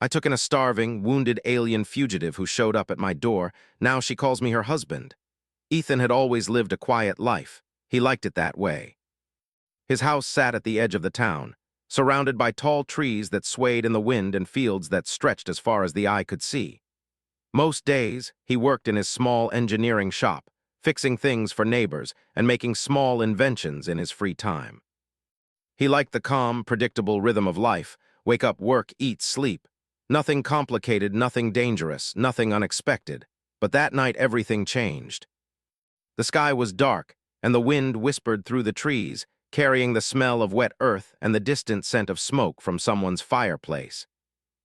I took in a starving, wounded alien fugitive who showed up at my door. Now she calls me her husband. Ethan had always lived a quiet life. He liked it that way. His house sat at the edge of the town, surrounded by tall trees that swayed in the wind and fields that stretched as far as the eye could see. Most days, he worked in his small engineering shop, fixing things for neighbors and making small inventions in his free time. He liked the calm, predictable rhythm of life: wake up, work, eat, sleep. Nothing complicated, nothing dangerous, nothing unexpected. But that night everything changed. The sky was dark, and the wind whispered through the trees, carrying the smell of wet earth and the distant scent of smoke from someone's fireplace.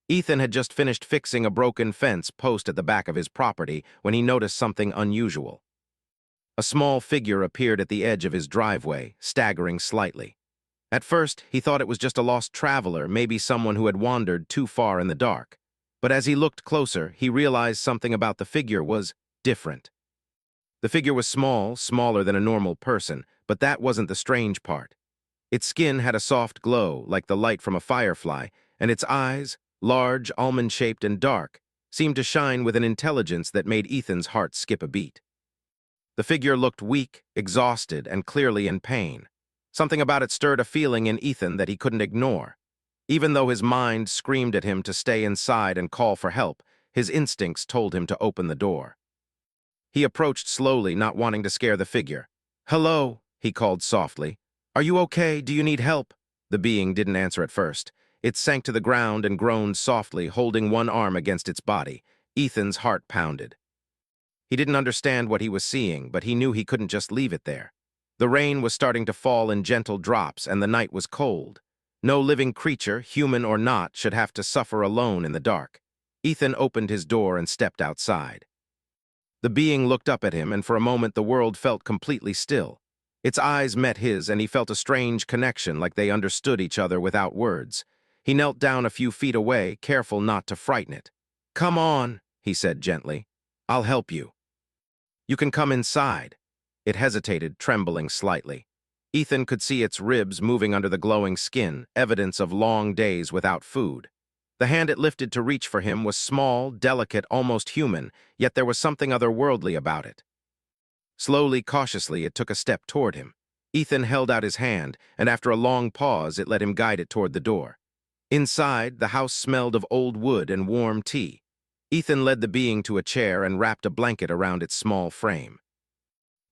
Ethan had just finished fixing a broken fence post at the back of his property when he noticed something unusual. A small figure appeared at the edge of his driveway, staggering slightly. At first, he thought it was just a lost traveler, maybe someone who had wandered too far in the dark. But as he looked closer, he realized something about the figure was different. The figure was small, smaller than a normal person, but that wasn't the strange part. Its skin had a soft glow, like the light from a firefly, and its eyes, large, almond-shaped and dark, seemed to shine with an intelligence that made Ethan's heart skip a beat. The figure looked weak, exhausted, and clearly in pain. Something about it stirred a feeling in Ethan that he couldn't ignore. Even though his mind screamed at him to stay inside and call for help, his instincts told him to open the door. He approached slowly, not wanting to scare the figure. "Hello," he called softly. "Are you okay? Do you need help?" The being didn't answer at first. It sank to the ground and groaned softly, holding one arm against its body. Ethan's heart pounded. He didn't understand what he was seeing, but he knew he couldn't just leave it there. The rain was starting to fall in gentle drops, and the night was cold. No living creature, human or not, should have to suffer alone in the dark. Ethan opened his door and stepped outside. The being looked up at him, and for a moment the world felt completely still. Its eyes met his, and he felt a strange connection, like they understood each other without words. He knelt down a few feet away, careful not to frighten it. "Come on," he said gently. "I'll help you. You can come inside." It hesitated, trembling slightly. Ethan could see its ribs moving under the glowing skin, evidence of long days without food. The hand it lifted to reach for him was small, delicate, almost human, yet there was something otherworldly about it. Slowly, cautiously, it took a step toward him. Ethan held out his hand, and after a long pause, it let him guide it toward the door. Inside, the house smelled of old wood and warm tea. Ethan led the being to a chair and wrapped a blanket around its small frame.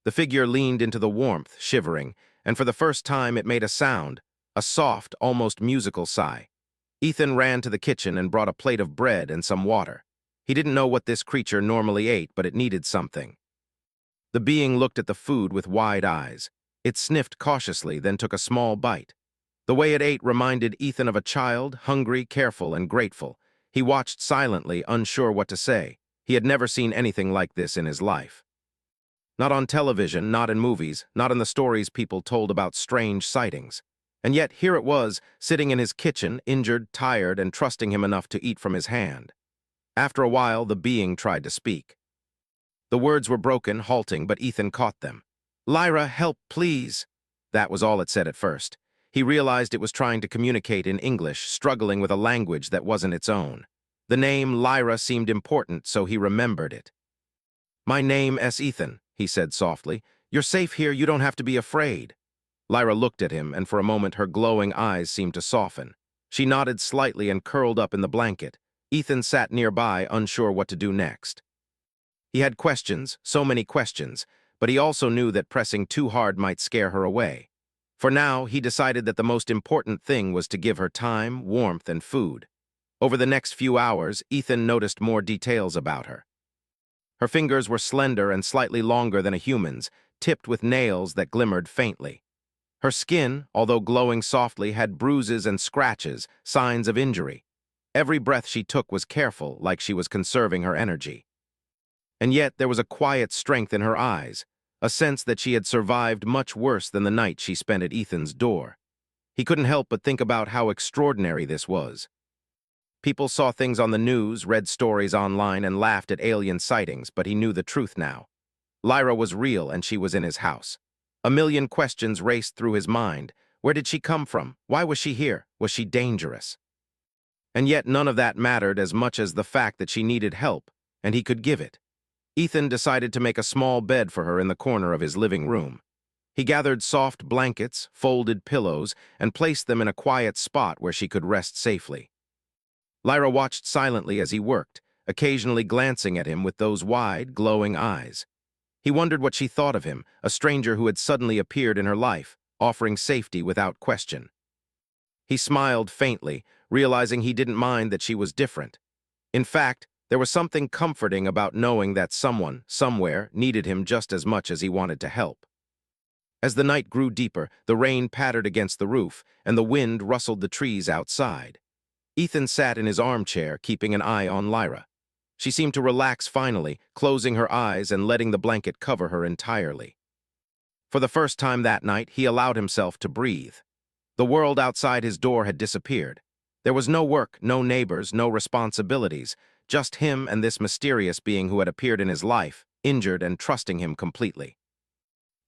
The figure leaned into the warmth, shivering, and for the first time it made a sound, a soft, almost musical sigh. Ethan ran to the kitchen and brought a plate of bread and some water. He didn't know what this creature normally ate, but it needed something. The being looked at the food with wide eyes. It sniffed cautiously, then took a small bite. The way it ate reminded Ethan of a child, hungry, careful, and grateful. He watched silently, unsure what to say. He had never seen anything like this in his life. Not on television, not in movies, not in the stories people told about strange sightings. And yet here it was, sitting in his kitchen, injured, tired, and trusting him enough to eat from his hand. After a while, the being tried to speak. The words were broken, halting, but Ethan caught them. "Lyra, help, please." That was all it said at first. He realized it was trying to communicate in English, struggling with a language that wasn't its own. The name Lyra seemed important, so he remembered it. "My name is Ethan," he said softly. "You're safe here, you don't have to be afraid." Lyra looked at him, and for a moment her glowing eyes seemed to soften. She nodded slightly and curled up in the blanket. Ethan sat nearby, unsure what to do next. He had questions, so many questions, but he also knew that pressing too hard might scare her away. For now, he decided that the most important thing was to give her time, warmth, and food. Over the next few hours, Ethan noticed more details about her. Her fingers were slender and slightly longer than a human's, tipped with nails that glimmered faintly. Her skin, although glowing softly, had bruises and scratches, signs of injury. Every breath she took was careful, like she was conserving her energy. And yet there was a quiet strength in her eyes, a sense that she had survived much worse than the night she spent at Ethan's door. He couldn't help but think about how extraordinary this was. People saw things on the news, read stories online, and laughed at alien sightings, but he knew the truth now. Lyra was real, and she was in his house. A million questions raced through his mind. Where did she come from? Why was she here? Was she dangerous? And yet none of that mattered as much as the fact that she needed help, and he could give it. Ethan decided to make a small bed for her in the corner of his living room. He gathered soft blankets, folded pillows, and placed them in a quiet spot where she could rest safely. Lyra watched silently as he worked, occasionally glancing at him with those wide, glowing eyes. He wondered what she thought of him, a stranger who had suddenly appeared in her life, offering safety without question. He smiled faintly, realizing he didn't mind that she was different. In fact, there was something comforting about knowing that someone, somewhere, needed him just as much as he wanted to help. As the night grew deeper, the rain pattered against the roof, and the wind rustled the trees outside. Ethan sat in his armchair, keeping an eye on Lyra. She seemed to relax finally, closing her eyes and letting the blanket cover her entirely. For the first time that night, he allowed himself to breathe. The world outside his door had disappeared. There was no work, no neighbors, no responsibilities, just him and this mysterious being who had appeared in his life, injured and trusting him completely.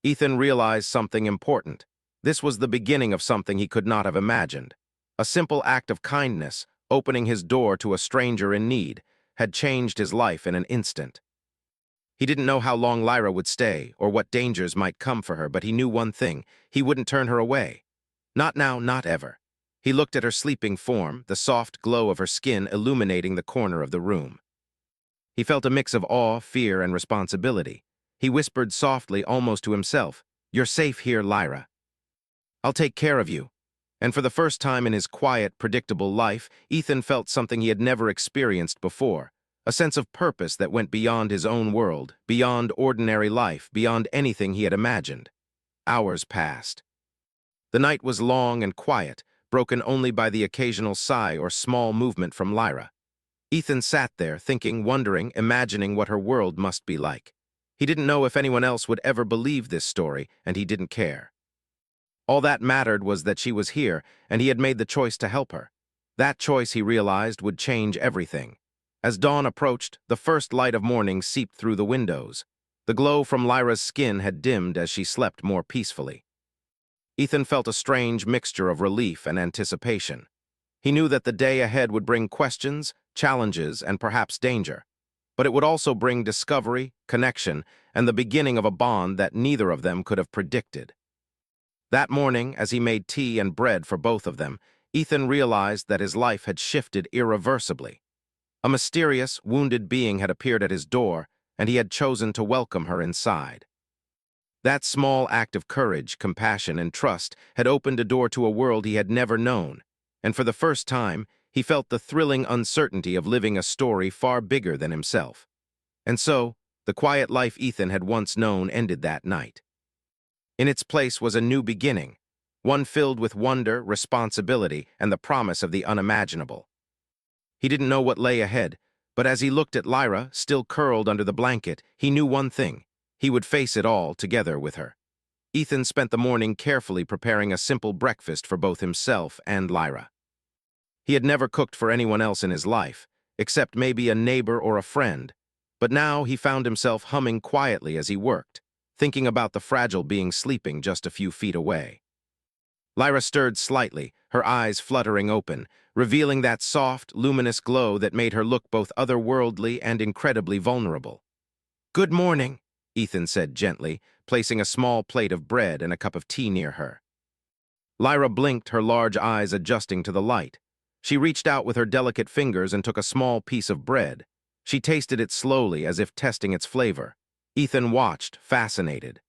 Ethan realized something important. This was the beginning of something he could not have imagined. A simple act of kindness, opening his door to a stranger in need, had changed his life in an instant. He didn't know how long Lyra would stay or what dangers might come for her, but he knew one thing: he wouldn't turn her away. Not now, not ever. He looked at her sleeping form, the soft glow of her skin illuminating the corner of the room. He felt a mix of awe, fear, and responsibility. He whispered softly, almost to himself, "You're safe here, Lyra. I'll take care of you." And for the first time in his quiet, predictable life, Ethan felt something he had never experienced before, a sense of purpose that went beyond his own world, beyond ordinary life, beyond anything he had imagined. Hours passed. The night was long and quiet, broken only by the occasional sigh or small movement from Lyra. Ethan sat there, thinking, wondering, imagining what her world must be like. He didn't know if anyone else would ever believe this story, and he didn't care. All that mattered was that she was here, and he had made the choice to help her. That choice, he realized, would change everything. As dawn approached, the first light of morning seeped through the windows. The glow from Lyra's skin had dimmed as she slept more peacefully. Ethan felt a strange mixture of relief and anticipation. He knew that the day ahead would bring questions, challenges, and perhaps danger. But it would also bring discovery, connection, and the beginning of a bond that neither of them could have predicted. That morning, as he made tea and bread for both of them, Ethan realized that his life had shifted irreversibly. A mysterious, wounded being had appeared at his door, and he had chosen to welcome her inside. That small act of courage, compassion, and trust had opened a door to a world he had never known, and for the first time, he felt the thrilling uncertainty of living a story far bigger than himself. And so, the quiet life Ethan had once known ended that night. In its place was a new beginning, one filled with wonder, responsibility, and the promise of the unimaginable. He didn't know what lay ahead, but as he looked at Lyra, still curled under the blanket, he knew one thing: he would face it all together with her. Ethan spent the morning carefully preparing a simple breakfast for both himself and Lyra. He had never cooked for anyone else in his life, except maybe a neighbor or a friend, but now he found himself humming quietly as he worked, thinking about the fragile being sleeping just a few feet away. Lyra stirred slightly, her eyes fluttering open, revealing that soft, luminous glow that made her look both otherworldly and incredibly vulnerable. "Good morning," Ethan said gently, placing a small plate of bread and a cup of tea near her. Lyra blinked, her large eyes adjusting to the light. She reached out with her delicate fingers and took a small piece of bread. She tasted it slowly, as if testing its flavor. Ethan watched, fascinated.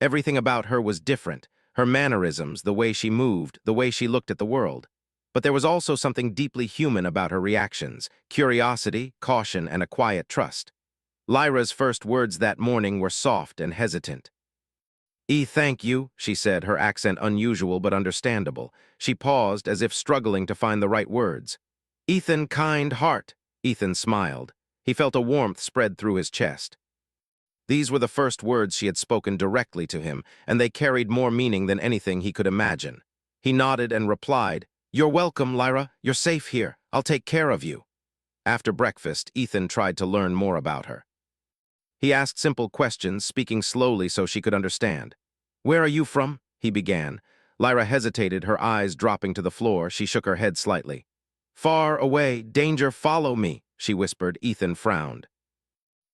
Everything about her was different: her mannerisms, the way she moved, the way she looked at the world. But there was also something deeply human about her reactions: curiosity, caution, and a quiet trust. Lyra's first words that morning were soft and hesitant. Thank you," she said, her accent unusual but understandable. She paused, as if struggling to find the right words. "Ethan, kind heart." Ethan smiled. He felt a warmth spread through his chest. These were the first words she had spoken directly to him, and they carried more meaning than anything he could imagine. He nodded and replied, "You're welcome, Lyra. You're safe here. I'll take care of you." After breakfast, Ethan tried to learn more about her. He asked simple questions, speaking slowly so she could understand. "Where are you from?" he began. Lyra hesitated, her eyes dropping to the floor. She shook her head slightly. Far away, danger, follow me, she whispered. Ethan frowned.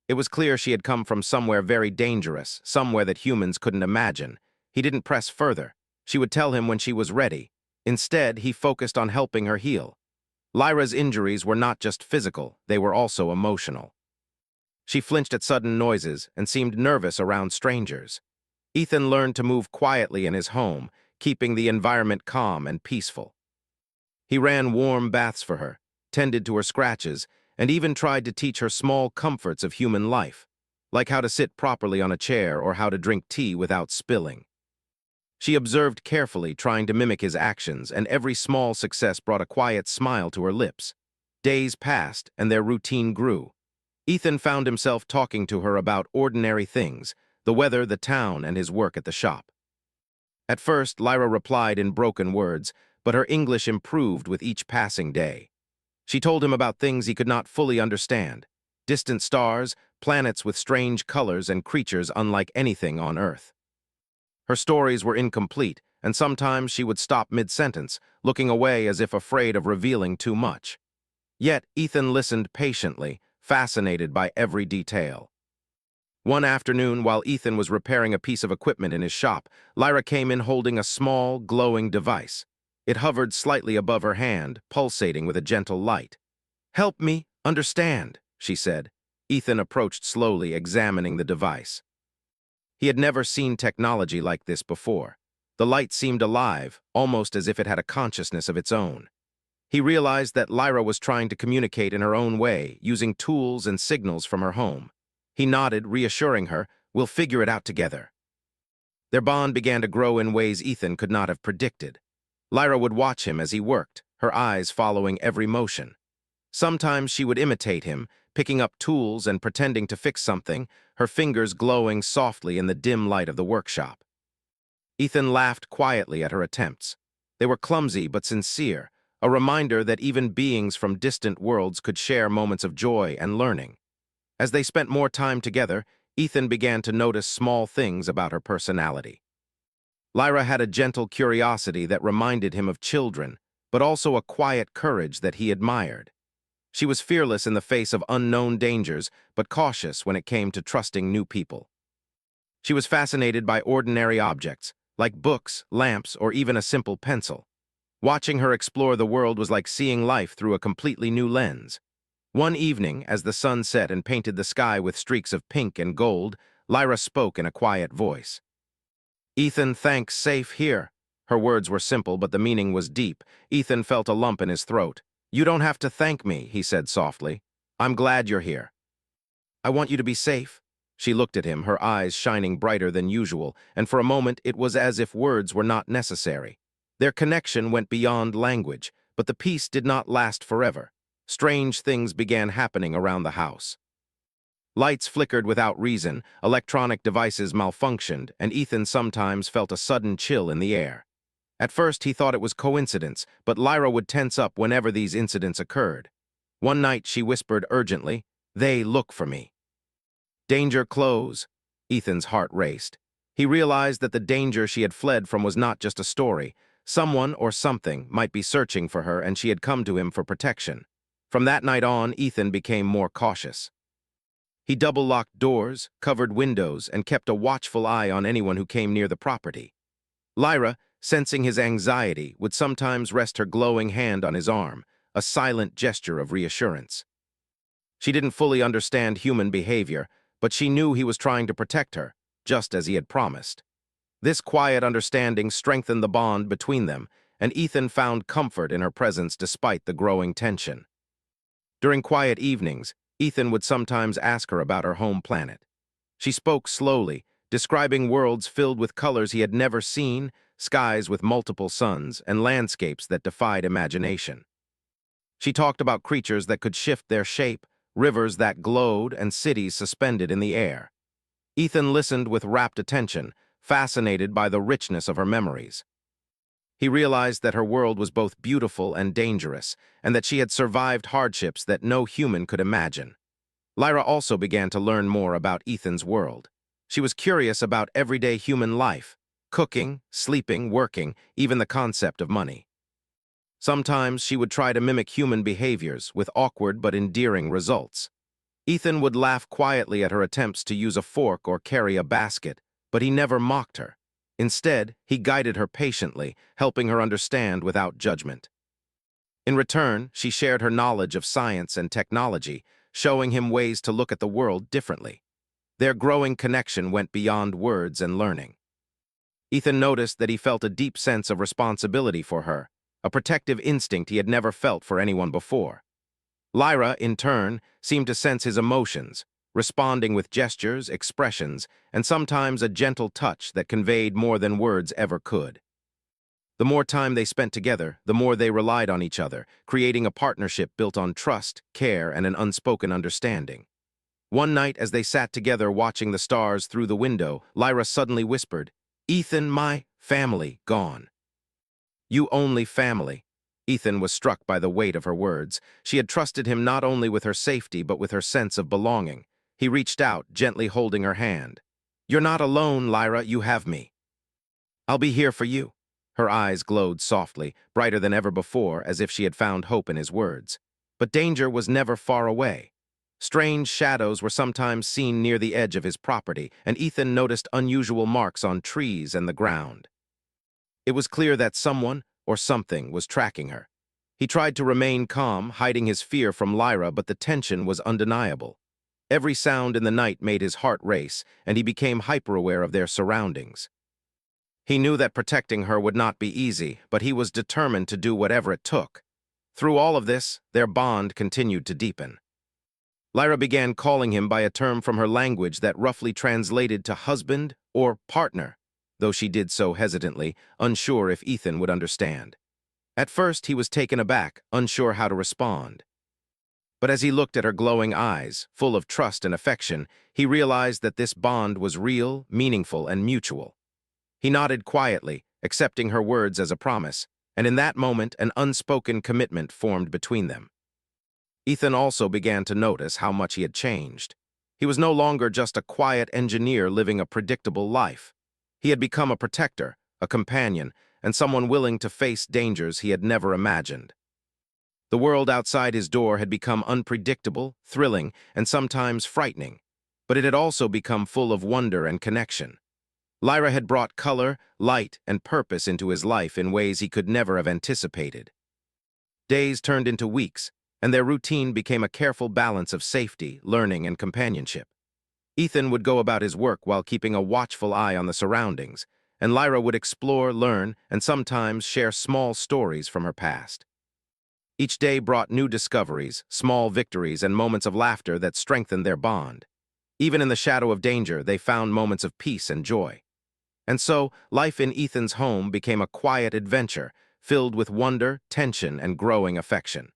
It was clear she had come from somewhere very dangerous, somewhere that humans couldn't imagine. He didn't press further. She would tell him when she was ready. Instead, he focused on helping her heal. Lyra's injuries were not just physical, they were also emotional. She flinched at sudden noises and seemed nervous around strangers. Ethan learned to move quietly in his home, keeping the environment calm and peaceful. He ran warm baths for her, tended to her scratches, and even tried to teach her small comforts of human life, like how to sit properly on a chair or how to drink tea without spilling. She observed carefully, trying to mimic his actions, and every small success brought a quiet smile to her lips. Days passed, and their routine grew. Ethan found himself talking to her about ordinary things, the weather, the town, and his work at the shop. At first, Lyra replied in broken words, but her English improved with each passing day. She told him about things he could not fully understand: distant stars, planets with strange colors, and creatures unlike anything on Earth. Her stories were incomplete, and sometimes she would stop mid-sentence, looking away as if afraid of revealing too much. Yet Ethan listened patiently, fascinated by every detail. One afternoon, while Ethan was repairing a piece of equipment in his shop, Lyra came in holding a small, glowing device. It hovered slightly above her hand, pulsating with a gentle light. "Help me understand," she said. Ethan approached slowly, examining the device. He had never seen technology like this before. The light seemed alive, almost as if it had a consciousness of its own. He realized that Lyra was trying to communicate in her own way, using tools and signals from her home. He nodded, reassuring her, "We'll figure it out together." Their bond began to grow in ways Ethan could not have predicted. Lyra would watch him as he worked, her eyes following every motion. Sometimes she would imitate him, picking up tools and pretending to fix something, her fingers glowing softly in the dim light of the workshop. Ethan laughed quietly at her attempts. They were clumsy but sincere, a reminder that even beings from distant worlds could share moments of joy and learning. As they spent more time together, Ethan began to notice small things about her personality. Lyra had a gentle curiosity that reminded him of children, but also a quiet courage that he admired. She was fearless in the face of unknown dangers, but cautious when it came to trusting new people. She was fascinated by ordinary objects, like books, lamps, or even a simple pencil. Watching her explore the world was like seeing life through a completely new lens. One evening, as the sun set and painted the sky with streaks of pink and gold, Lyra spoke in a quiet voice. "Ethan, thanks, safe here." Her words were simple, but the meaning was deep. Ethan felt a lump in his throat. "You don't have to thank me," he said softly. "I'm glad you're here. I want you to be safe." She looked at him, her eyes shining brighter than usual, and for a moment it was as if words were not necessary. Their connection went beyond language, but the peace did not last forever. Strange things began happening around the house. Lights flickered without reason, electronic devices malfunctioned, and Ethan sometimes felt a sudden chill in the air. At first he thought it was coincidence, but Lyra would tense up whenever these incidents occurred. One night she whispered urgently, "They look for me." "Danger close." Ethan's heart raced. He realized that the danger she had fled from was not just a story. Someone or something might be searching for her, and she had come to him for protection. From that night on, Ethan became more cautious. He double-locked doors, covered windows, and kept a watchful eye on anyone who came near the property. Lyra, sensing his anxiety, would sometimes rest her glowing hand on his arm, a silent gesture of reassurance. She didn't fully understand human behavior, but she knew he was trying to protect her, just as he had promised. This quiet understanding strengthened the bond between them, and Ethan found comfort in her presence despite the growing tension. During quiet evenings, Ethan would sometimes ask her about her home planet. She spoke slowly, describing worlds filled with colors he had never seen, skies with multiple suns, and landscapes that defied imagination. She talked about creatures that could shift their shape, rivers that glowed, and cities suspended in the air. Ethan listened with rapt attention, fascinated by the richness of her memories. He realized that her world was both beautiful and dangerous, and that she had survived hardships that no human could imagine. Lyra also began to learn more about Ethan's world. She was curious about everyday human life: cooking, sleeping, working, even the concept of money. Sometimes she would try to mimic human behaviors with awkward but endearing results. Ethan would laugh quietly at her attempts to use a fork or carry a basket, but he never mocked her. Instead, he guided her patiently, helping her understand without judgment. In return, she shared her knowledge of science and technology, showing him ways to look at the world differently. Their growing connection went beyond words and learning. Ethan noticed that he felt a deep sense of responsibility for her, a protective instinct he had never felt for anyone before. Lyra, in turn, seemed to sense his emotions, responding with gestures, expressions, and sometimes a gentle touch that conveyed more than words ever could. The more time they spent together, the more they relied on each other, creating a partnership built on trust, care, and an unspoken understanding. One night, as they sat together watching the stars through the window, Lyra suddenly whispered, "Ethan, my family gone." "You only family." Ethan was struck by the weight of her words. She had trusted him not only with her safety but with her sense of belonging. He reached out, gently holding her hand. "You're not alone, Lyra, you have me. I'll be here for you." Her eyes glowed softly, brighter than ever before, as if she had found hope in his words. But danger was never far away. Strange shadows were sometimes seen near the edge of his property, and Ethan noticed unusual marks on trees and the ground. It was clear that someone, or something, was tracking her. He tried to remain calm, hiding his fear from Lyra, but the tension was undeniable. Every sound in the night made his heart race, and he became hyper-aware of their surroundings. He knew that protecting her would not be easy, but he was determined to do whatever it took. Through all of this, their bond continued to deepen. Lyra began calling him by a term from her language that roughly translated to husband or partner, though she did so hesitantly, unsure if Ethan would understand. At first, he was taken aback, unsure how to respond. But as he looked at her glowing eyes, full of trust and affection, he realized that this bond was real, meaningful, and mutual. He nodded quietly, accepting her words as a promise, and in that moment an unspoken commitment formed between them. Ethan also began to notice how much he had changed. He was no longer just a quiet engineer living a predictable life. He had become a protector, a companion, and someone willing to face dangers he had never imagined. The world outside his door had become unpredictable, thrilling, and sometimes frightening, but it had also become full of wonder and connection. Lyra had brought color, light, and purpose into his life in ways he could never have anticipated. Days turned into weeks, and their routine became a careful balance of safety, learning, and companionship. Ethan would go about his work while keeping a watchful eye on the surroundings, and Lyra would explore, learn, and sometimes share small stories from her past. Each day brought new discoveries, small victories, and moments of laughter that strengthened their bond. Even in the shadow of danger, they found moments of peace and joy. And so, life in Ethan's home became a quiet adventure, filled with wonder, tension, and growing affection.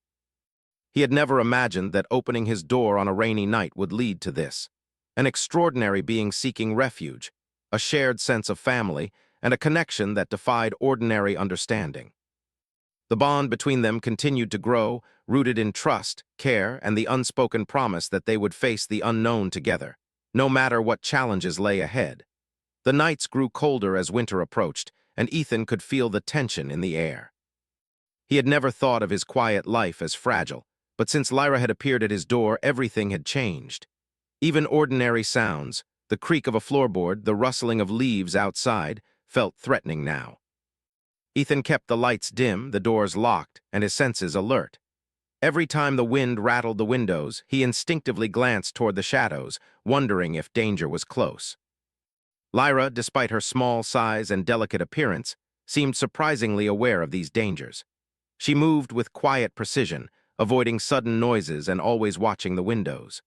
He had never imagined that opening his door on a rainy night would lead to this. An extraordinary being seeking refuge, a shared sense of family, and a connection that defied ordinary understanding. The bond between them continued to grow, rooted in trust, care, and the unspoken promise that they would face the unknown together, no matter what challenges lay ahead. The nights grew colder as winter approached, and Ethan could feel the tension in the air. He had never thought of his quiet life as fragile, but since Lyra had appeared at his door, everything had changed. Even ordinary sounds, the creak of a floorboard, the rustling of leaves outside, felt threatening now. Ethan kept the lights dim, the doors locked, and his senses alert. Every time the wind rattled the windows, he instinctively glanced toward the shadows, wondering if danger was close. Lyra, despite her small size and delicate appearance, seemed surprisingly aware of these dangers. She moved with quiet precision, avoiding sudden noises and always watching the windows.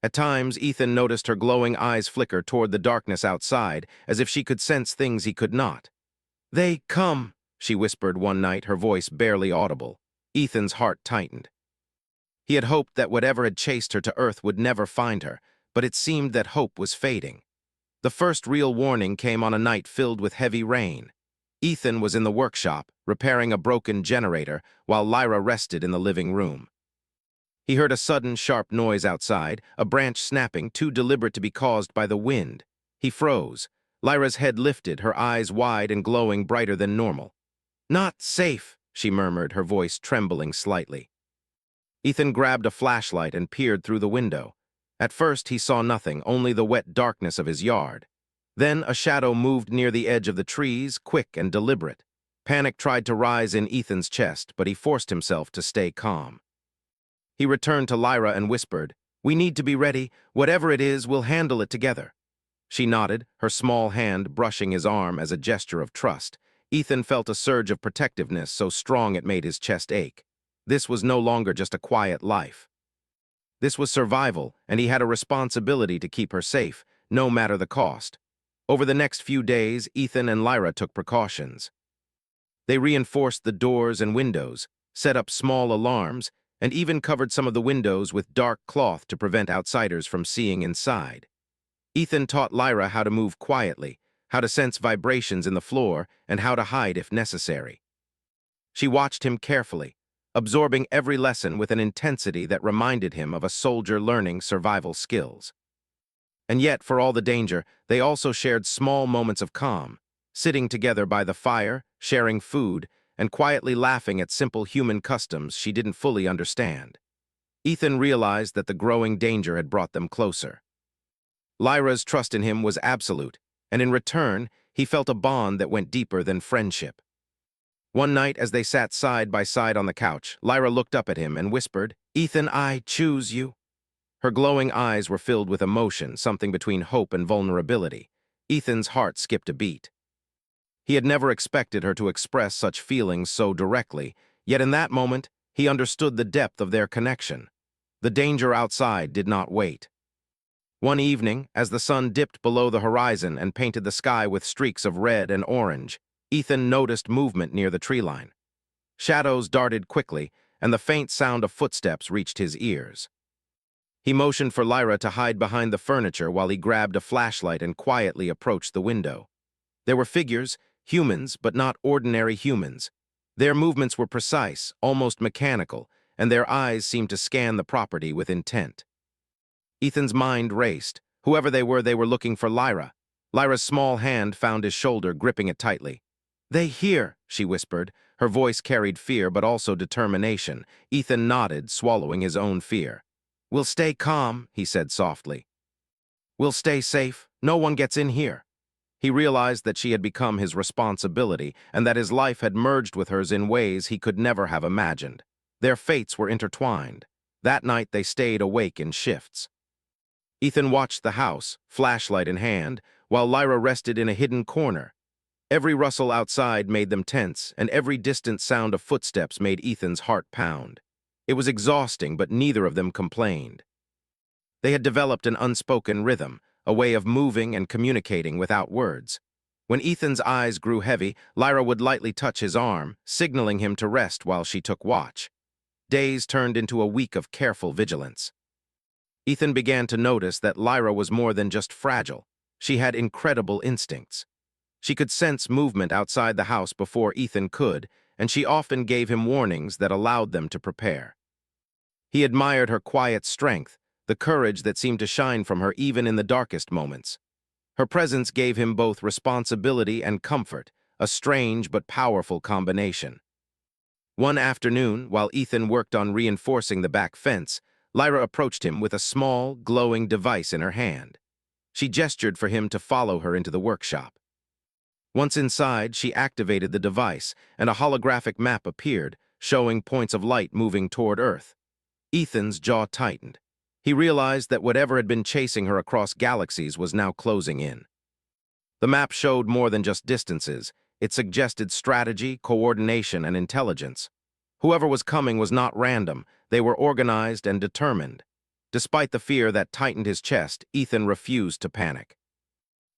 At times, Ethan noticed her glowing eyes flicker toward the darkness outside, as if she could sense things he could not. "They come," she whispered one night, her voice barely audible. Ethan's heart tightened. He had hoped that whatever had chased her to Earth would never find her, but it seemed that hope was fading. The first real warning came on a night filled with heavy rain. Ethan was in the workshop, repairing a broken generator, while Lyra rested in the living room. He heard a sudden, sharp noise outside, a branch snapping, too deliberate to be caused by the wind. He froze. Lyra's head lifted, her eyes wide and glowing brighter than normal. "Not safe," she murmured, her voice trembling slightly. Ethan grabbed a flashlight and peered through the window. At first, he saw nothing, only the wet darkness of his yard. Then a shadow moved near the edge of the trees, quick and deliberate. Panic tried to rise in Ethan's chest, but he forced himself to stay calm. He returned to Lyra and whispered, "We need to be ready. Whatever it is, we'll handle it together." She nodded, her small hand brushing his arm as a gesture of trust. Ethan felt a surge of protectiveness so strong it made his chest ache. This was no longer just a quiet life. This was survival, and he had a responsibility to keep her safe, no matter the cost. Over the next few days, Ethan and Lyra took precautions. They reinforced the doors and windows, set up small alarms, and even covered some of the windows with dark cloth to prevent outsiders from seeing inside. Ethan taught Lyra how to move quietly, how to sense vibrations in the floor, and how to hide if necessary. She watched him carefully, absorbing every lesson with an intensity that reminded him of a soldier learning survival skills. And yet, for all the danger, they also shared small moments of calm, sitting together by the fire, sharing food, and quietly laughing at simple human customs she didn't fully understand. Ethan realized that the growing danger had brought them closer. Lyra's trust in him was absolute, and in return, he felt a bond that went deeper than friendship. One night, as they sat side by side on the couch, Lyra looked up at him and whispered, "Ethan, I choose you." Her glowing eyes were filled with emotion, something between hope and vulnerability. Ethan's heart skipped a beat. He had never expected her to express such feelings so directly, yet in that moment, he understood the depth of their connection. The danger outside did not wait. One evening, as the sun dipped below the horizon and painted the sky with streaks of red and orange, Ethan noticed movement near the tree line. Shadows darted quickly, and the faint sound of footsteps reached his ears. He motioned for Lyra to hide behind the furniture while he grabbed a flashlight and quietly approached the window. There were figures, humans, but not ordinary humans. Their movements were precise, almost mechanical, and their eyes seemed to scan the property with intent. Ethan's mind raced. Whoever they were looking for Lyra. Lyra's small hand found his shoulder, gripping it tightly. "They hear," she whispered. Her voice carried fear but also determination. Ethan nodded, swallowing his own fear. "We'll stay calm," he said softly. "We'll stay safe. No one gets in here." He realized that she had become his responsibility and that his life had merged with hers in ways he could never have imagined. Their fates were intertwined. That night they stayed awake in shifts. Ethan watched the house, flashlight in hand, while Lyra rested in a hidden corner. Every rustle outside made them tense, and every distant sound of footsteps made Ethan's heart pound. It was exhausting, but neither of them complained. They had developed an unspoken rhythm, a way of moving and communicating without words. When Ethan's eyes grew heavy, Lyra would lightly touch his arm, signaling him to rest while she took watch. Days turned into a week of careful vigilance. Ethan began to notice that Lyra was more than just fragile. She had incredible instincts. She could sense movement outside the house before Ethan could, and she often gave him warnings that allowed them to prepare. He admired her quiet strength, the courage that seemed to shine from her even in the darkest moments. Her presence gave him both responsibility and comfort, a strange but powerful combination. One afternoon, while Ethan worked on reinforcing the back fence, Lyra approached him with a small, glowing device in her hand. She gestured for him to follow her into the workshop. Once inside, she activated the device, and a holographic map appeared, showing points of light moving toward Earth. Ethan's jaw tightened. He realized that whatever had been chasing her across galaxies was now closing in. The map showed more than just distances. It suggested strategy, coordination, and intelligence. Whoever was coming was not random. They were organized and determined. Despite the fear that tightened his chest, Ethan refused to panic.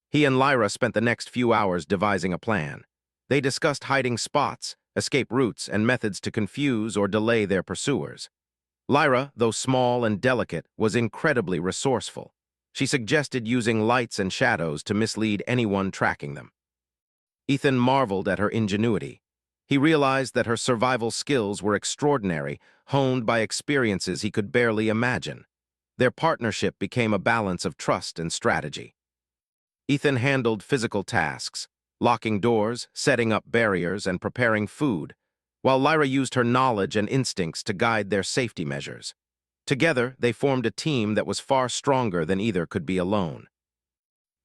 He and Lyra spent the next few hours devising a plan. They discussed hiding spots, escape routes, and methods to confuse or delay their pursuers. Lyra, though small and delicate, was incredibly resourceful. She suggested using lights and shadows to mislead anyone tracking them. Ethan marveled at her ingenuity. He realized that her survival skills were extraordinary, honed by experiences he could barely imagine. Their partnership became a balance of trust and strategy. Ethan handled physical tasks, locking doors, setting up barriers, and preparing food. while Lyra used her knowledge and instincts to guide their safety measures. Together, they formed a team that was far stronger than either could be alone.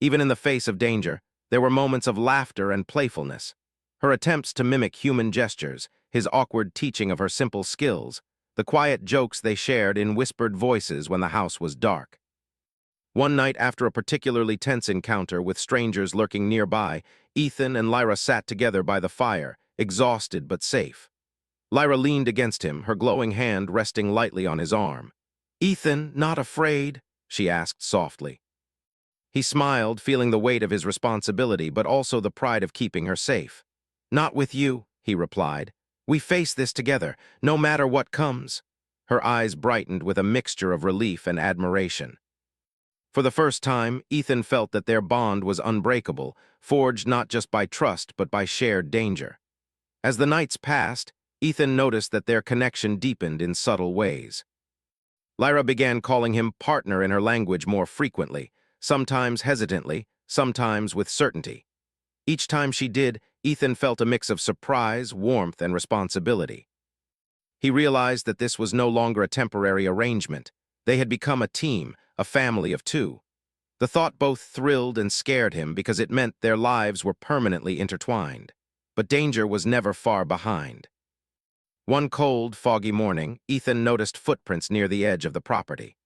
Even in the face of danger, there were moments of laughter and playfulness. Her attempts to mimic human gestures, his awkward teaching of her simple skills, the quiet jokes they shared in whispered voices when the house was dark. One night after a particularly tense encounter with strangers lurking nearby, Ethan and Lyra sat together by the fire, exhausted but safe. Lyra leaned against him, her glowing hand resting lightly on his arm. "Ethan, not afraid?" she asked softly. He smiled, feeling the weight of his responsibility, but also the pride of keeping her safe. "Not with you," he replied. "We face this together, no matter what comes." Her eyes brightened with a mixture of relief and admiration. For the first time, Ethan felt that their bond was unbreakable, forged not just by trust but by shared danger. As the nights passed, Ethan noticed that their connection deepened in subtle ways. Lyra began calling him partner in her language more frequently, sometimes hesitantly, sometimes with certainty. Each time she did, Ethan felt a mix of surprise, warmth, and responsibility. He realized that this was no longer a temporary arrangement. They had become a team, a family of two. The thought both thrilled and scared him because it meant their lives were permanently intertwined. But danger was never far behind. One cold, foggy morning, Ethan noticed footprints near the edge of the property.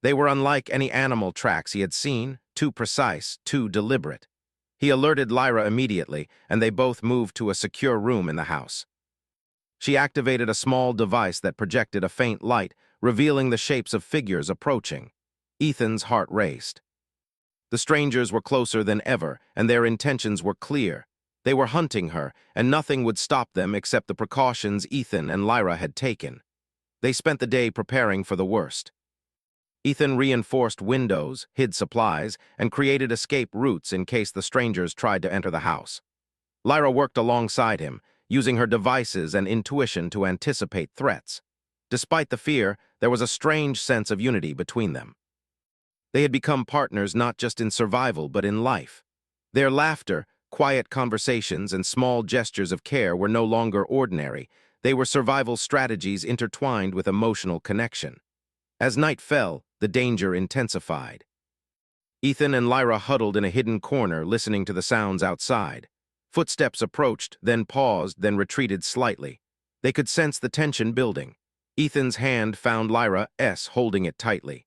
They were unlike any animal tracks he had seen, too precise, too deliberate. He alerted Lyra immediately, and they both moved to a secure room in the house. She activated a small device that projected a faint light, revealing the shapes of figures approaching. Ethan's heart raced. The strangers were closer than ever, and their intentions were clear. They were hunting her, and nothing would stop them except the precautions Ethan and Lyra had taken. They spent the day preparing for the worst. Ethan reinforced windows, hid supplies, and created escape routes in case the strangers tried to enter the house. Lyra worked alongside him, using her devices and intuition to anticipate threats. Despite the fear, there was a strange sense of unity between them. They had become partners not just in survival but in life. Their laughter, quiet conversations, and small gestures of care were no longer ordinary. They were survival strategies intertwined with emotional connection. As night fell, the danger intensified. Ethan and Lyra huddled in a hidden corner, listening to the sounds outside. Footsteps approached, then paused, then retreated slightly. They could sense the tension building. Ethan's hand found Lyra's, holding it tightly.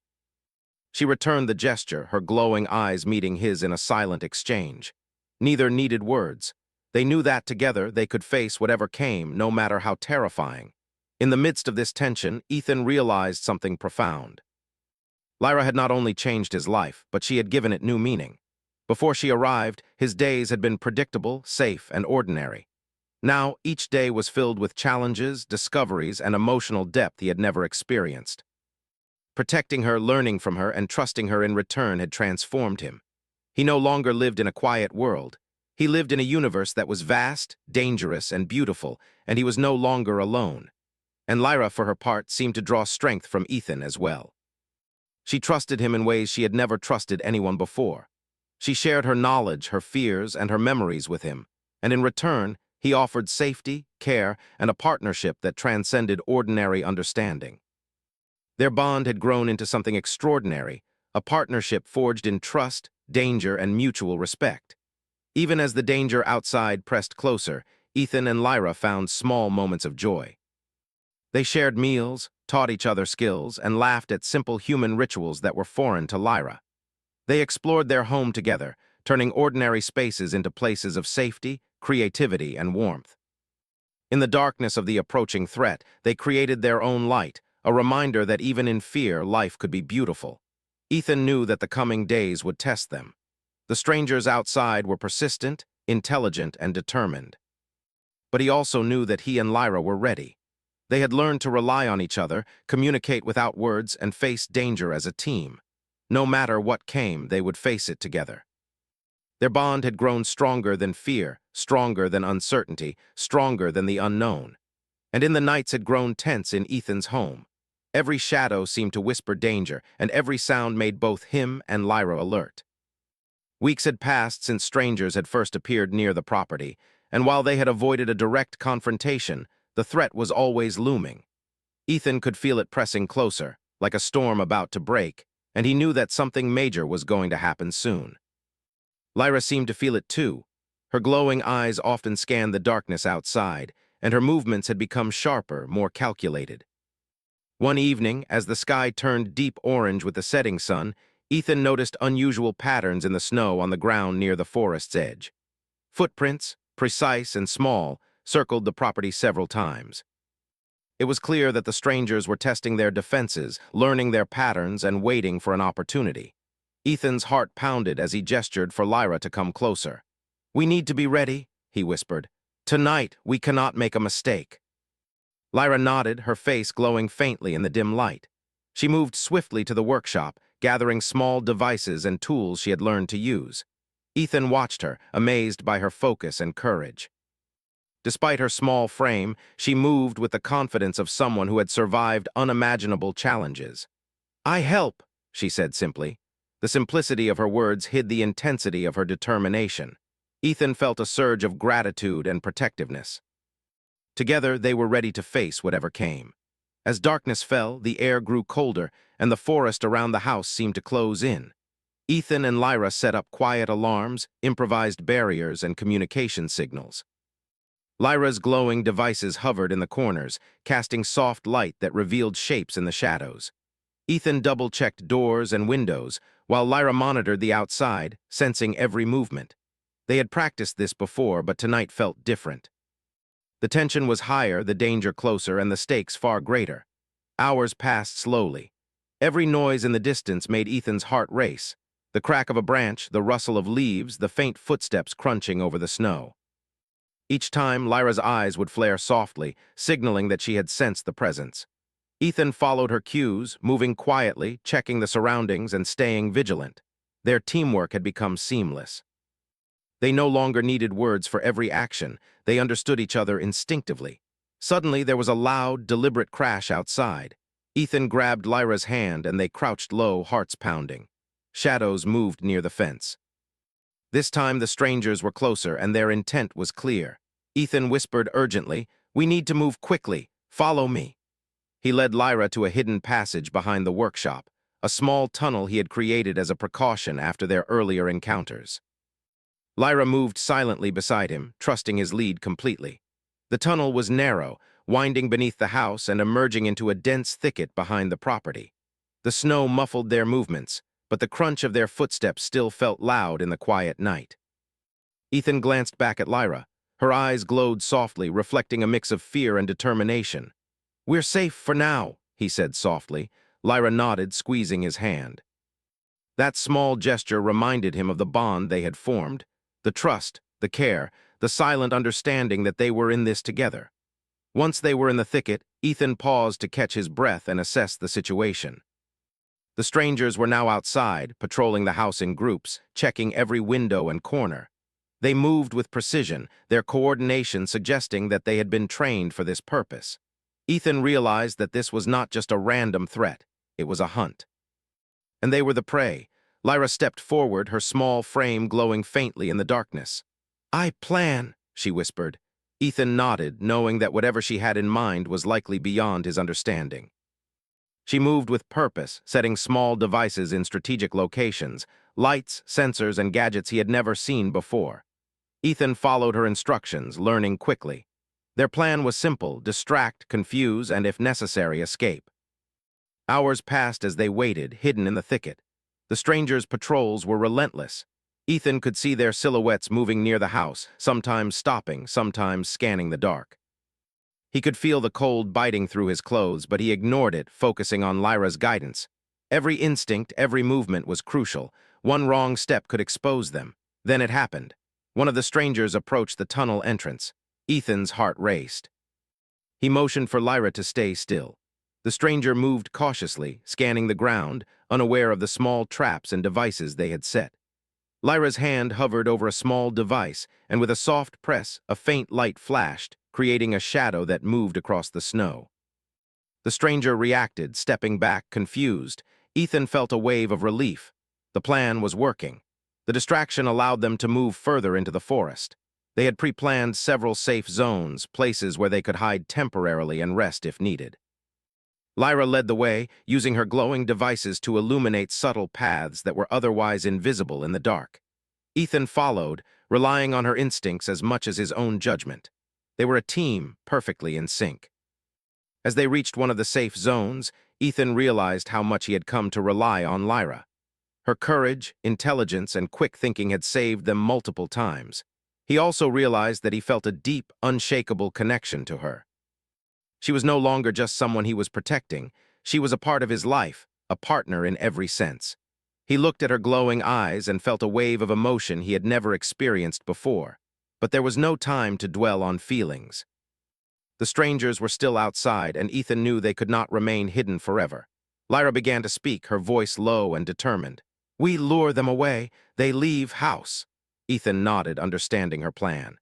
She returned the gesture, her glowing eyes meeting his in a silent exchange. Neither needed words. They knew that together they could face whatever came, no matter how terrifying. In the midst of this tension, Ethan realized something profound. Lyra had not only changed his life, but she had given it new meaning. Before she arrived, his days had been predictable, safe, and ordinary. Now, each day was filled with challenges, discoveries, and emotional depth he had never experienced. Protecting her, learning from her, and trusting her in return had transformed him. He no longer lived in a quiet world. He lived in a universe that was vast, dangerous, and beautiful, and he was no longer alone. And Lyra, for her part, seemed to draw strength from Ethan as well. She trusted him in ways she had never trusted anyone before. She shared her knowledge, her fears, and her memories with him, and in return, he offered safety, care, and a partnership that transcended ordinary understanding. Their bond had grown into something extraordinary, a partnership forged in trust, danger, and mutual respect. Even as the danger outside pressed closer, Ethan and Lyra found small moments of joy. They shared meals, taught each other skills, and laughed at simple human rituals that were foreign to Lyra. They explored their home together, turning ordinary spaces into places of safety, creativity, and warmth. In the darkness of the approaching threat, they created their own light, a reminder that even in fear, life could be beautiful. Ethan knew that the coming days would test them. The strangers outside were persistent, intelligent, and determined. But he also knew that he and Lyra were ready. They had learned to rely on each other, communicate without words, and face danger as a team. No matter what came, they would face it together. Their bond had grown stronger than fear, stronger than uncertainty, stronger than the unknown. And in the nights had grown tense in Ethan's home. Every shadow seemed to whisper danger, and every sound made both him and Lyra alert. Weeks had passed since strangers had first appeared near the property, and while they had avoided a direct confrontation, The threat was always looming. Ethan could feel it pressing closer, like a storm about to break, and he knew that something major was going to happen soon. Lyra seemed to feel it too. Her glowing eyes often scanned the darkness outside, and her movements had become sharper, more calculated. One evening, as the sky turned deep orange with the setting sun, Ethan noticed unusual patterns in the snow on the ground near the forest's edge. Footprints, precise and small, circled the property several times. It was clear that the strangers were testing their defenses, learning their patterns, and waiting for an opportunity. Ethan's heart pounded as he gestured for Lyra to come closer. "We need to be ready," he whispered. "Tonight, we cannot make a mistake." Lyra nodded, her face glowing faintly in the dim light. She moved swiftly to the workshop, gathering small devices and tools she had learned to use. Ethan watched her, amazed by her focus and courage. Despite her small frame, she moved with the confidence of someone who had survived unimaginable challenges. "I help," she said simply. The simplicity of her words hid the intensity of her determination. Ethan felt a surge of gratitude and protectiveness. Together, they were ready to face whatever came. As darkness fell, the air grew colder, and the forest around the house seemed to close in. Ethan and Lyra set up quiet alarms, improvised barriers, and communication signals. Lyra's glowing devices hovered in the corners, casting soft light that revealed shapes in the shadows. Ethan double-checked doors and windows, while Lyra monitored the outside, sensing every movement. They had practiced this before, but tonight felt different. The tension was higher, the danger closer, and the stakes far greater. Hours passed slowly. Every noise in the distance made Ethan's heart race. The crack of a branch, the rustle of leaves, the faint footsteps crunching over the snow. Each time, Lyra's eyes would flare softly, signaling that she had sensed the presence. Ethan followed her cues, moving quietly, checking the surroundings, and staying vigilant. Their teamwork had become seamless. They no longer needed words for every action. They understood each other instinctively. Suddenly, there was a loud, deliberate crash outside. Ethan grabbed Lyra's hand, and they crouched low, hearts pounding. Shadows moved near the fence. This time, the strangers were closer, and their intent was clear. Ethan whispered urgently, "We need to move quickly. Follow me." He led Lyra to a hidden passage behind the workshop, a small tunnel he had created as a precaution after their earlier encounters. Lyra moved silently beside him, trusting his lead completely. The tunnel was narrow, winding beneath the house and emerging into a dense thicket behind the property. The snow muffled their movements, but the crunch of their footsteps still felt loud in the quiet night. Ethan glanced back at Lyra. Her eyes glowed softly, reflecting a mix of fear and determination. "We're safe for now," he said softly. Lyra nodded, squeezing his hand. That small gesture reminded him of the bond they had formed. The trust, the care, the silent understanding that they were in this together. Once they were in the thicket, Ethan paused to catch his breath and assess the situation. The strangers were now outside, patrolling the house in groups, checking every window and corner. They moved with precision, their coordination suggesting that they had been trained for this purpose. Ethan realized that this was not just a random threat, it was a hunt. And they were the prey. Lyra stepped forward, her small frame glowing faintly in the darkness. "I plan," she whispered. Ethan nodded, knowing that whatever she had in mind was likely beyond his understanding. She moved with purpose, setting small devices in strategic locations, lights, sensors, and gadgets he had never seen before. Ethan followed her instructions, learning quickly. Their plan was simple: distract, confuse, and if necessary, escape. Hours passed as they waited, hidden in the thicket. The strangers' patrols were relentless. Ethan could see their silhouettes moving near the house, sometimes stopping, sometimes scanning the dark. He could feel the cold biting through his clothes, but he ignored it, focusing on Lyra's guidance. Every instinct, every movement was crucial. One wrong step could expose them. Then it happened. One of the strangers approached the tunnel entrance. Ethan's heart raced. He motioned for Lyra to stay still. The stranger moved cautiously, scanning the ground, unaware of the small traps and devices they had set. Lyra's hand hovered over a small device, and with a soft press, a faint light flashed, creating a shadow that moved across the snow. The stranger reacted, stepping back, confused. Ethan felt a wave of relief. The plan was working. The distraction allowed them to move further into the forest. They had pre-planned several safe zones, places where they could hide temporarily and rest if needed. Lyra led the way, using her glowing devices to illuminate subtle paths that were otherwise invisible in the dark. Ethan followed, relying on her instincts as much as his own judgment. They were a team, perfectly in sync. As they reached one of the safe zones, Ethan realized how much he had come to rely on Lyra. Her courage, intelligence, and quick thinking had saved them multiple times. He also realized that he felt a deep, unshakable connection to her. She was no longer just someone he was protecting. She was a part of his life, a partner in every sense. He looked at her glowing eyes and felt a wave of emotion he had never experienced before. But there was no time to dwell on feelings. The strangers were still outside, and Ethan knew they could not remain hidden forever. Lyra began to speak, her voice low and determined. "We lure them away. They leave house." Ethan nodded, understanding her plan.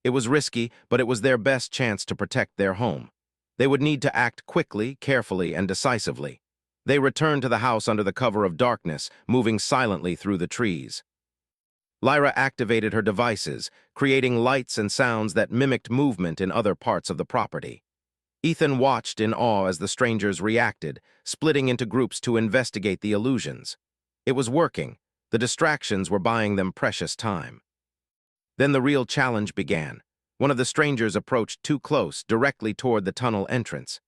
It was risky, but it was their best chance to protect their home. They would need to act quickly, carefully, and decisively. They returned to the house under the cover of darkness, moving silently through the trees. Lyra activated her devices, creating lights and sounds that mimicked movement in other parts of the property. Ethan watched in awe as the strangers reacted, splitting into groups to investigate the illusions. It was working. The distractions were buying them precious time. Then the real challenge began. One of the strangers approached too close, directly toward the tunnel entrance.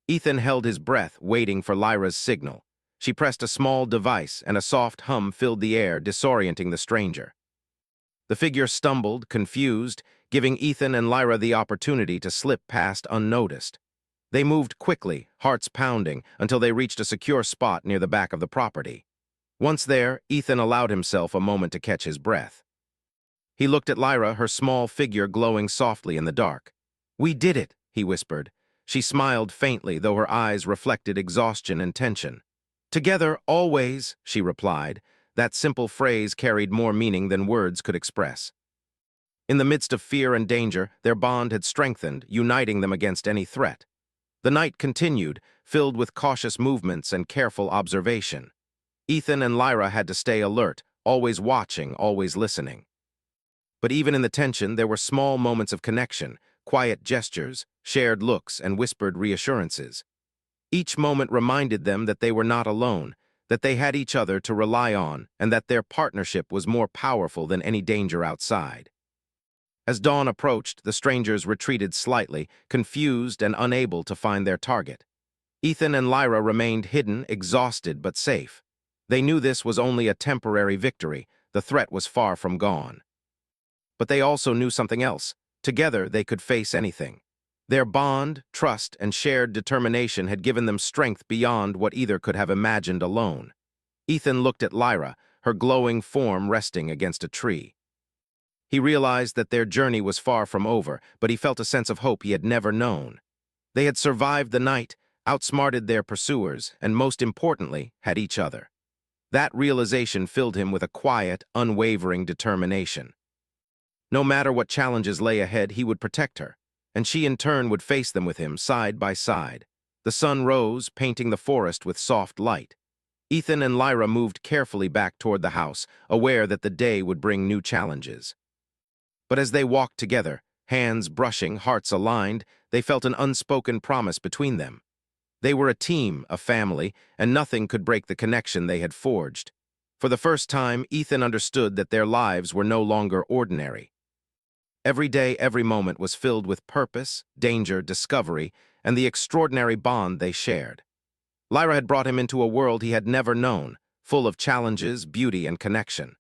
Ethan held his breath, waiting for Lyra's signal. She pressed a small device, and a soft hum filled the air, disorienting the stranger. The figure stumbled, confused, giving Ethan and Lyra the opportunity to slip past unnoticed. They moved quickly, hearts pounding, until they reached a secure spot near the back of the property. Once there, Ethan allowed himself a moment to catch his breath. He looked at Lyra, her small figure glowing softly in the dark. "We did it," he whispered. She smiled faintly, though her eyes reflected exhaustion and tension. "Together, always," she replied. That simple phrase carried more meaning than words could express. In the midst of fear and danger, their bond had strengthened, uniting them against any threat. The night continued, filled with cautious movements and careful observation. Ethan and Lyra had to stay alert, always watching, always listening. But even in the tension, there were small moments of connection, quiet gestures, shared looks, and whispered reassurances. Each moment reminded them that they were not alone, that they had each other to rely on, and that their partnership was more powerful than any danger outside. As dawn approached, the strangers retreated slightly, confused and unable to find their target. Ethan and Lyra remained hidden, exhausted but safe. They knew this was only a temporary victory. The threat was far from gone. But they also knew something else. Together, they could face anything. Their bond, trust, and shared determination had given them strength beyond what either could have imagined alone. Ethan looked at Lyra, her glowing form resting against a tree. He realized that their journey was far from over, but he felt a sense of hope he had never known. They had survived the night, outsmarted their pursuers, and most importantly, had each other. That realization filled him with a quiet, unwavering determination. No matter what challenges lay ahead, he would protect her, and she in turn would face them with him, side by side. The sun rose, painting the forest with soft light. Ethan and Lyra moved carefully back toward the house, aware that the day would bring new challenges. But as they walked together, hands brushing, hearts aligned, they felt an unspoken promise between them. They were a team, a family, and nothing could break the connection they had forged. For the first time, Ethan understood that their lives were no longer ordinary. Every day, every moment was filled with purpose, danger, discovery, and the extraordinary bond they shared. Lyra had brought him into a world he had never known, full of challenges, beauty, and connection.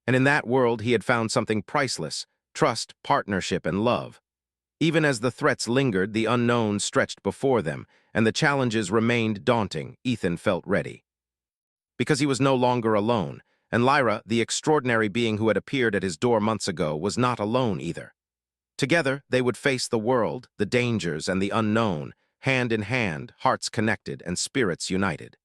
And in that world, he had found something priceless: trust, partnership, and love. Even as the threats lingered, the unknown stretched before them, and the challenges remained daunting, Ethan felt ready. Because he was no longer alone, and Lyra, the extraordinary being who had appeared at his door months ago, was not alone either. Together, they would face the world, the dangers, and the unknown, hand in hand, hearts connected, and spirits united.